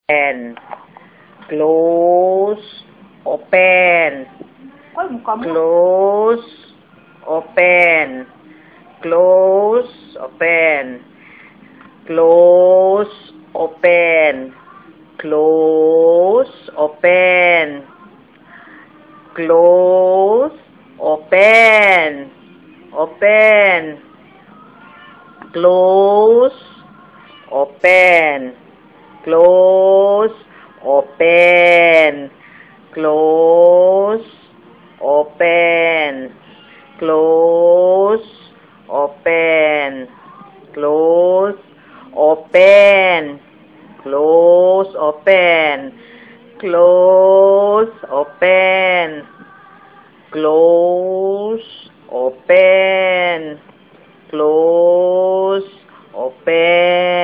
open, close, open, Ay, mukha mo. close, open, close, open, close, open, close, open, close, open, open, close, open, close, open, close, open, close, open, close, open, close, open, close, open, close, open,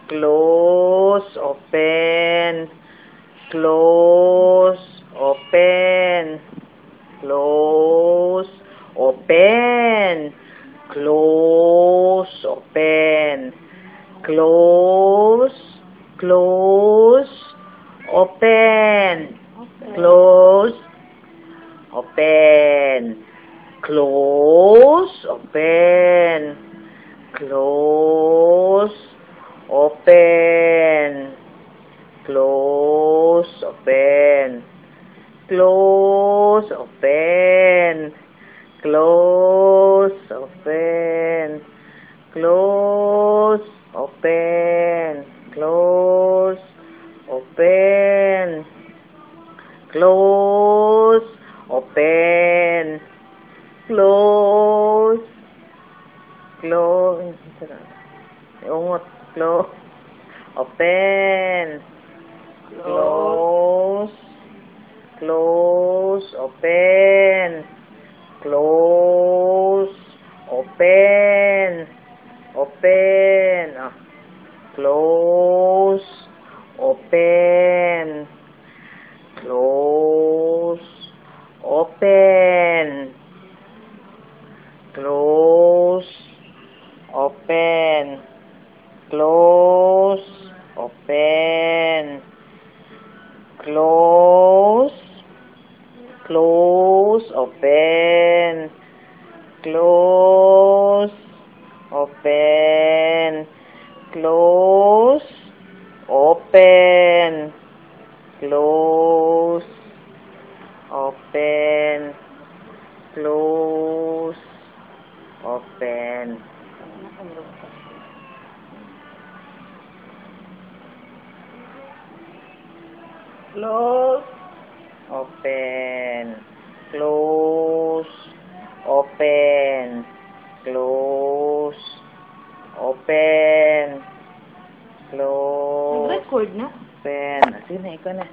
close, open, close, open, close, open, close, open, close, open, close, close, open, close, open, close, open, close, open, close, open, close, open, close, open, close, open, close, open, close, open, close, close, ungot, close, open, close, close, open, close, open, open, close, open, close, open, close, open, close, open, close, close, open, close, open, close, open, close, open, close, open. Close. Open, close, open, close, open, close, Nag-record na? open. Sige na, ikaw na.